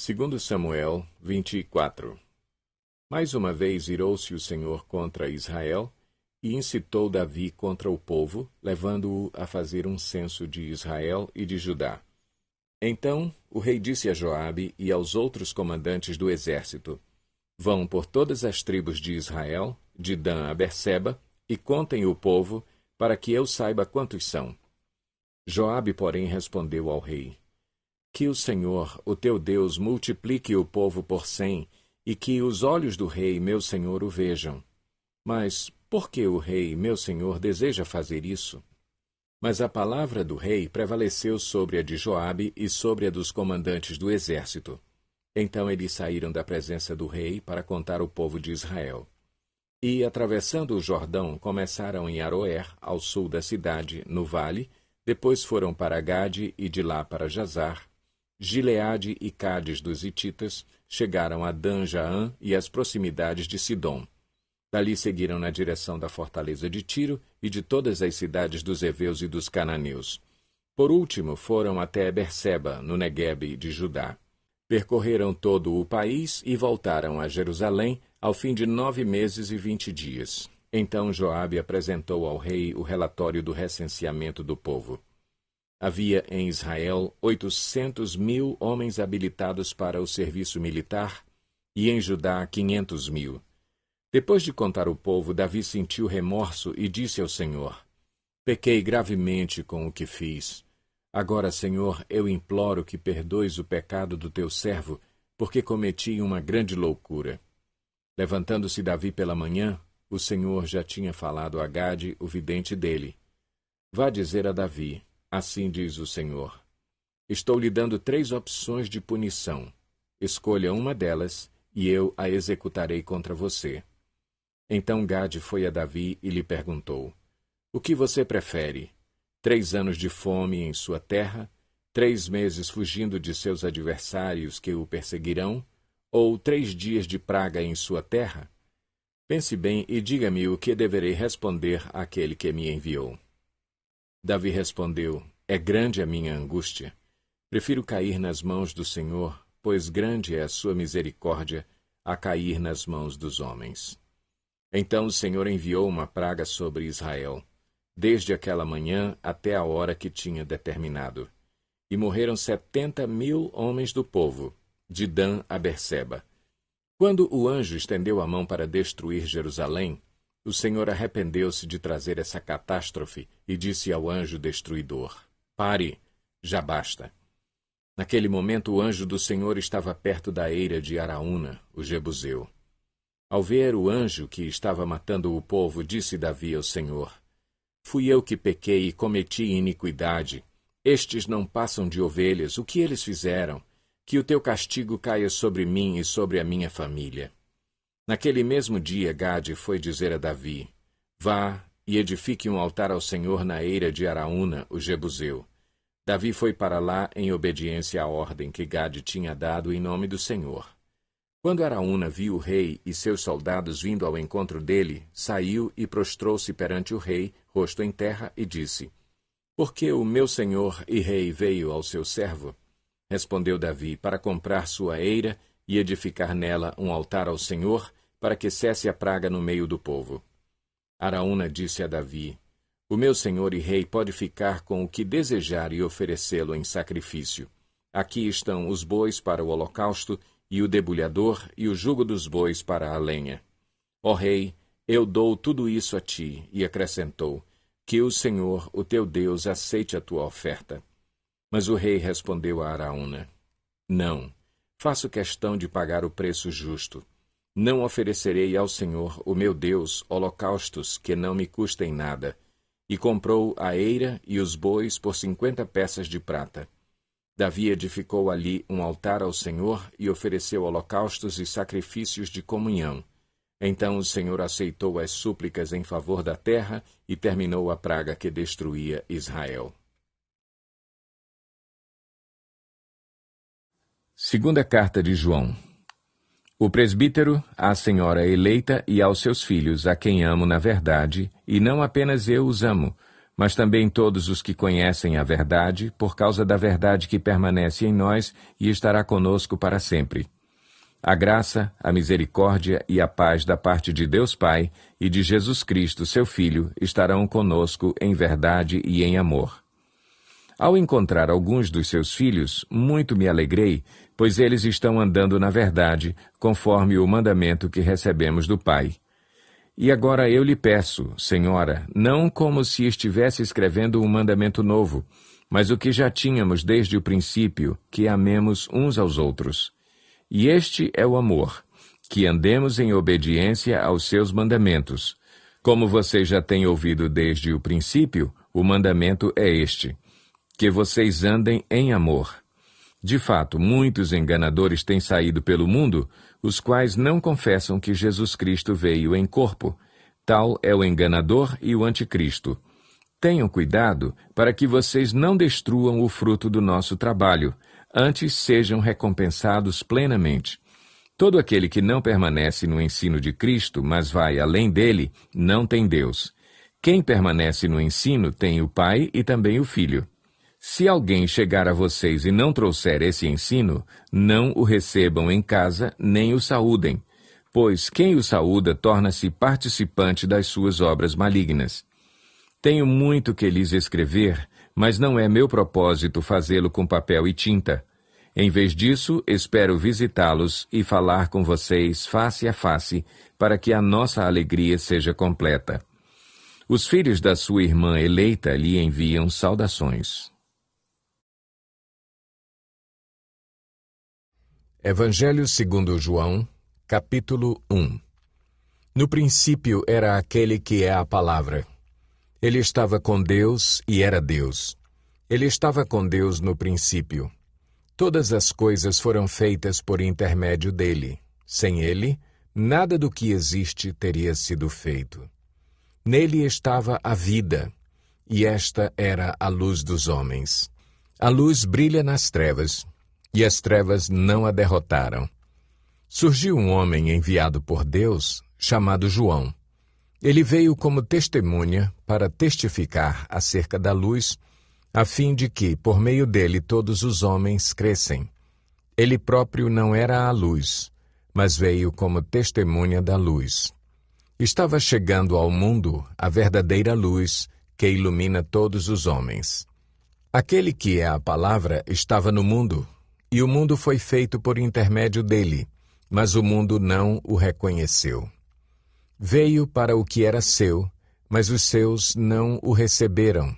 2 Samuel 24. Mais uma vez irou-se o Senhor contra Israel e incitou Davi contra o povo, levando-o a fazer um censo de Israel e de Judá. Então o rei disse a Joabe e aos outros comandantes do exército: Vão por todas as tribos de Israel, de Dan a Berseba, e contem o povo, para que eu saiba quantos são. Joabe, porém, respondeu ao rei: Que o Senhor, o teu Deus, multiplique o povo por 100, e que os olhos do rei, meu senhor, o vejam. Mas por que o rei, meu senhor, deseja fazer isso? Mas a palavra do rei prevaleceu sobre a de Joabe e sobre a dos comandantes do exército. Então eles saíram da presença do rei para contar o povo de Israel. E, atravessando o Jordão, começaram em Aroer, ao sul da cidade, no vale, depois foram para Gade e de lá para Jazar, Gileade e Cádiz dos Hititas, chegaram a Dan-Jaã e às proximidades de Sidom. Dali seguiram na direção da fortaleza de Tiro e de todas as cidades dos heveus e dos cananeus. Por último, foram até Berseba, no Neguebe de Judá. Percorreram todo o país e voltaram a Jerusalém ao fim de 9 meses e 20 dias. Então Joabe apresentou ao rei o relatório do recenseamento do povo. Havia em Israel 800.000 homens habilitados para o serviço militar e em Judá 500.000. Depois de contar o povo, Davi sentiu remorso e disse ao Senhor: Pequei gravemente com o que fiz. Agora, Senhor, eu imploro que perdoes o pecado do teu servo, porque cometi uma grande loucura. Levantando-se Davi pela manhã, o Senhor já tinha falado a Gade, o vidente dele. Vá dizer a Davi: Assim diz o Senhor: Estou lhe dando 3 opções de punição. Escolha uma delas, e eu a executarei contra você. Então Gade foi a Davi e lhe perguntou: O que você prefere? 3 anos de fome em sua terra, 3 meses fugindo de seus adversários que o perseguirão, ou 3 dias de praga em sua terra? Pense bem e diga-me o que deverei responder àquele que me enviou. Davi respondeu: É grande a minha angústia. Prefiro cair nas mãos do Senhor, pois grande é a sua misericórdia, a cair nas mãos dos homens. Então o Senhor enviou uma praga sobre Israel, desde aquela manhã até a hora que tinha determinado. E morreram 70.000 homens do povo, de Dan a Berseba. Quando o anjo estendeu a mão para destruir Jerusalém, o Senhor arrependeu-se de trazer essa catástrofe e disse ao anjo destruidor: Pare, já basta. Naquele momento o anjo do Senhor estava perto da eira de Araúna, o jebuseu. Ao ver o anjo que estava matando o povo, disse Davi ao Senhor: Fui eu que pequei e cometi iniquidade. Estes não passam de ovelhas. O que eles fizeram? Que o teu castigo caia sobre mim e sobre a minha família. Naquele mesmo dia, Gade foi dizer a Davi: Vá e edifique um altar ao Senhor na eira de Araúna, o jebuseu. Davi foi para lá em obediência à ordem que Gade tinha dado em nome do Senhor. Quando Araúna viu o rei e seus soldados vindo ao encontro dele, saiu e prostrou-se perante o rei, rosto em terra, e disse: Por que o meu senhor e rei veio ao seu servo? Respondeu Davi: Para comprar sua eira e edificar nela um altar ao Senhor, para que cesse a praga no meio do povo. Araúna disse a Davi: O meu senhor e rei pode ficar com o que desejar e oferecê-lo em sacrifício. Aqui estão os bois para o holocausto, e o debulhador e o jugo dos bois para a lenha. Ó rei, eu dou tudo isso a ti, e acrescentou: Que o Senhor, o teu Deus, aceite a tua oferta. Mas o rei respondeu a Araúna: Não, faço questão de pagar o preço justo. Não oferecerei ao Senhor, o meu Deus, holocaustos que não me custem nada. E comprou a eira e os bois por 50 peças de prata. Davi edificou ali um altar ao Senhor e ofereceu holocaustos e sacrifícios de comunhão. Então o Senhor aceitou as súplicas em favor da terra e terminou a praga que destruía Israel. Segunda carta de João. O presbítero, à senhora eleita e aos seus filhos, a quem amo na verdade, e não apenas eu os amo, mas também todos os que conhecem a verdade, por causa da verdade que permanece em nós e estará conosco para sempre. A graça, a misericórdia e a paz da parte de Deus Pai e de Jesus Cristo, seu Filho, estarão conosco em verdade e em amor. Ao encontrar alguns dos seus filhos, muito me alegrei, pois eles estão andando na verdade, conforme o mandamento que recebemos do Pai. E agora eu lhe peço, Senhora, não como se estivesse escrevendo um mandamento novo, mas o que já tínhamos desde o princípio, que amemos uns aos outros. E este é o amor, que andemos em obediência aos seus mandamentos. Como vocês já têm ouvido desde o princípio, o mandamento é este, que vocês andem em amor. De fato, muitos enganadores têm saído pelo mundo, os quais não confessam que Jesus Cristo veio em corpo. Tal é o enganador e o anticristo. Tenham cuidado para que vocês não destruam o fruto do nosso trabalho, antes sejam recompensados plenamente. Todo aquele que não permanece no ensino de Cristo, mas vai além dele, não tem Deus. Quem permanece no ensino tem o Pai e também o Filho. Se alguém chegar a vocês e não trouxer esse ensino, não o recebam em casa, nem o saúdem, pois quem o saúda torna-se participante das suas obras malignas. Tenho muito que lhes escrever, mas não é meu propósito fazê-lo com papel e tinta. Em vez disso, espero visitá-los e falar com vocês face a face, para que a nossa alegria seja completa. Os filhos da sua irmã eleita lhe enviam saudações. Evangelho segundo João, capítulo 1. No princípio era aquele que é a palavra. Ele estava com Deus e era Deus. Ele estava com Deus no princípio. Todas as coisas foram feitas por intermédio dele. Sem ele, nada do que existe teria sido feito. Nele estava a vida, e esta era a luz dos homens. A luz brilha nas trevas, e as trevas não a derrotaram. Surgiu um homem enviado por Deus, chamado João. Ele veio como testemunha para testificar acerca da luz, a fim de que, por meio dele, todos os homens crescem. Ele próprio não era a luz, mas veio como testemunha da luz. Estava chegando ao mundo a verdadeira luz que ilumina todos os homens. Aquele que é a palavra estava no mundo, e o mundo foi feito por intermédio dele, mas o mundo não o reconheceu. Veio para o que era seu, mas os seus não o receberam.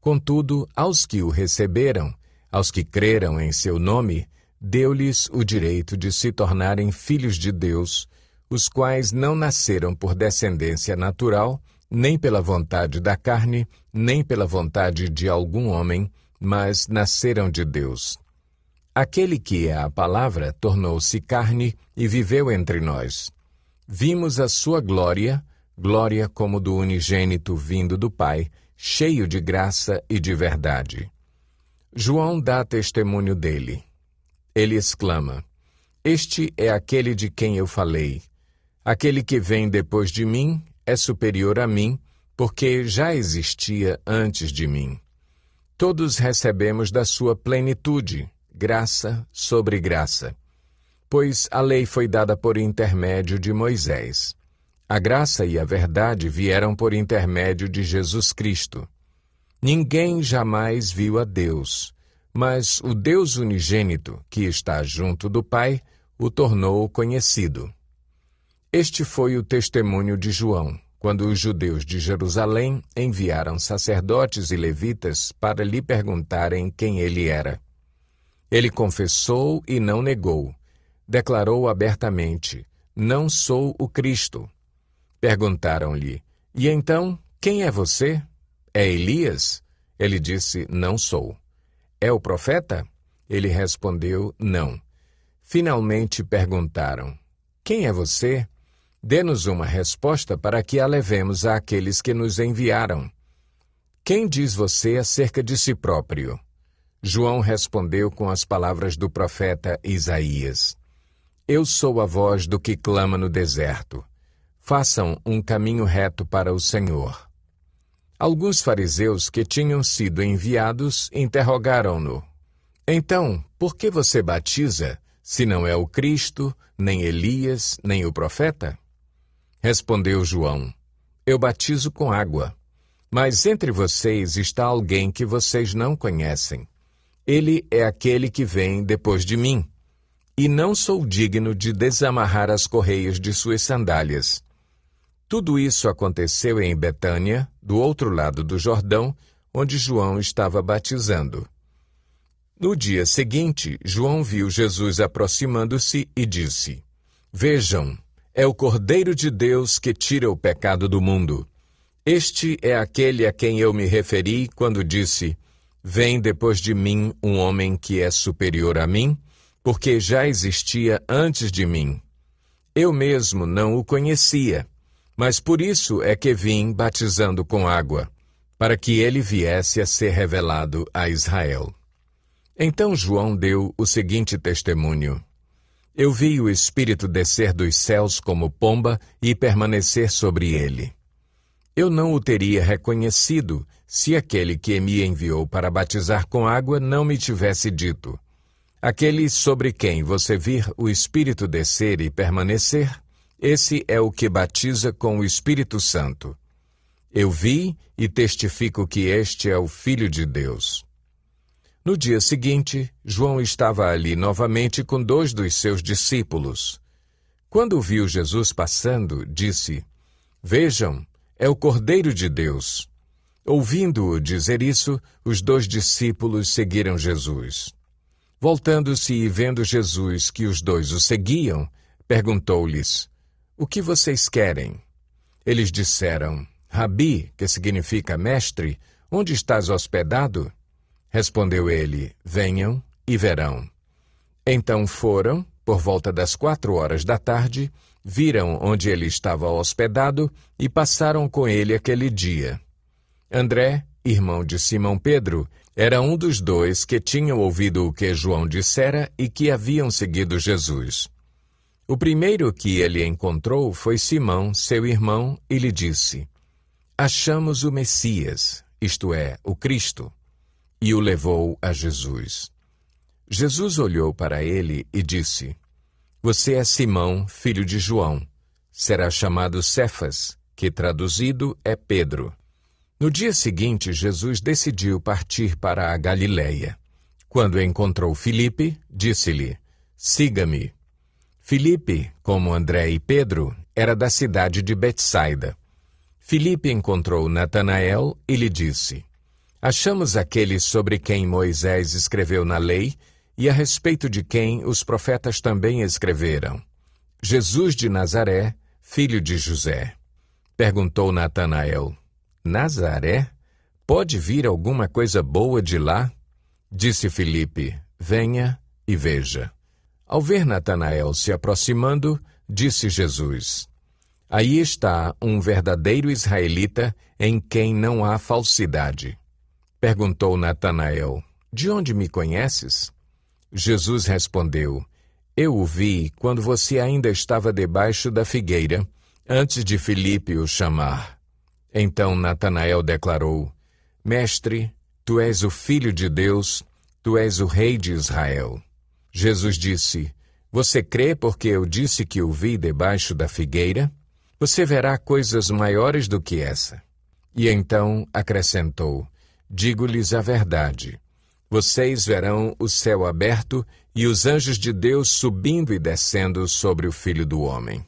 Contudo, aos que o receberam, aos que creram em seu nome, deu-lhes o direito de se tornarem filhos de Deus, os quais não nasceram por descendência natural, nem pela vontade da carne, nem pela vontade de algum homem, mas nasceram de Deus. Aquele que é a palavra tornou-se carne e viveu entre nós. Vimos a sua glória, glória como do unigênito vindo do Pai, cheio de graça e de verdade. João dá testemunho dele. Ele exclama: Este é aquele de quem eu falei. Aquele que vem depois de mim é superior a mim, porque já existia antes de mim. Todos recebemos da sua plenitude, graça sobre graça. Pois a lei foi dada por intermédio de Moisés. A graça e a verdade vieram por intermédio de Jesus Cristo. Ninguém jamais viu a Deus, mas o Deus unigênito, que está junto do Pai, o tornou conhecido. Este foi o testemunho de João, quando os judeus de Jerusalém enviaram sacerdotes e levitas para lhe perguntarem quem ele era. Ele confessou e não negou. Declarou abertamente: Não sou o Cristo. Perguntaram-lhe: E então, quem é você? É Elias? Ele disse: Não sou. É o profeta? Ele respondeu: Não. Finalmente perguntaram: Quem é você? Dê-nos uma resposta para que a levemos àqueles que nos enviaram. Quem diz você acerca de si próprio? João respondeu com as palavras do profeta Isaías: Eu sou a voz do que clama no deserto. Façam um caminho reto para o Senhor. Alguns fariseus que tinham sido enviados interrogaram-no: Então, por que você batiza, se não é o Cristo, nem Elias, nem o profeta? Respondeu João: Eu batizo com água, mas entre vocês está alguém que vocês não conhecem. Ele é aquele que vem depois de mim, e não sou digno de desamarrar as correias de suas sandálias. Tudo isso aconteceu em Betânia, do outro lado do Jordão, onde João estava batizando. No dia seguinte, João viu Jesus aproximando-se e disse: Vejam, é o Cordeiro de Deus que tira o pecado do mundo. Este é aquele a quem eu me referi quando disse: Vem depois de mim um homem que é superior a mim, porque já existia antes de mim. Eu mesmo não o conhecia, mas por isso é que vim batizando com água, para que ele viesse a ser revelado a Israel. Então João deu o seguinte testemunho: Eu vi o Espírito descer dos céus como pomba e permanecer sobre ele. Eu não o teria reconhecido se aquele que me enviou para batizar com água não me tivesse dito: Aquele sobre quem você vir o Espírito descer e permanecer, esse é o que batiza com o Espírito Santo. Eu vi e testifico que este é o Filho de Deus. No dia seguinte, João estava ali novamente com 2 dos seus discípulos. Quando viu Jesus passando, disse: Vejam, é o Cordeiro de Deus. Ouvindo-o dizer isso, os 2 discípulos seguiram Jesus. Voltando-se e vendo Jesus que os 2 o seguiam, perguntou-lhes: O que vocês querem? Eles disseram: Rabi, que significa mestre, onde estás hospedado? Respondeu ele: Venham e verão. Então foram, por volta das 16h, viram onde ele estava hospedado e passaram com ele aquele dia. André, irmão de Simão Pedro, era um dos 2 que tinham ouvido o que João dissera e que haviam seguido Jesus. O primeiro que ele encontrou foi Simão, seu irmão, e lhe disse: Achamos o Messias, isto é, o Cristo. E o levou a Jesus. Jesus olhou para ele e disse: Você é Simão, filho de João. Será chamado Cefas, que traduzido é Pedro. No dia seguinte, Jesus decidiu partir para a Galiléia. Quando encontrou Filipe, disse-lhe: Siga-me. Filipe, como André e Pedro, era da cidade de Betsaida. Filipe encontrou Natanael e lhe disse: Achamos aquele sobre quem Moisés escreveu na lei e a respeito de quem os profetas também escreveram. Jesus de Nazaré, filho de José. Perguntou Natanael: Nazaré? Pode vir alguma coisa boa de lá? Disse Filipe: Venha e veja. Ao ver Natanael se aproximando, disse Jesus: Aí está um verdadeiro israelita em quem não há falsidade. Perguntou Natanael: De onde me conheces? Jesus respondeu: Eu o vi quando você ainda estava debaixo da figueira, antes de Filipe o chamar. Então Natanael declarou: Mestre, tu és o Filho de Deus, tu és o Rei de Israel. Jesus disse: Você crê porque eu disse que o vi debaixo da figueira? Você verá coisas maiores do que essa. E então acrescentou: Digo-lhes a verdade. Vocês verão o céu aberto e os anjos de Deus subindo e descendo sobre o Filho do Homem.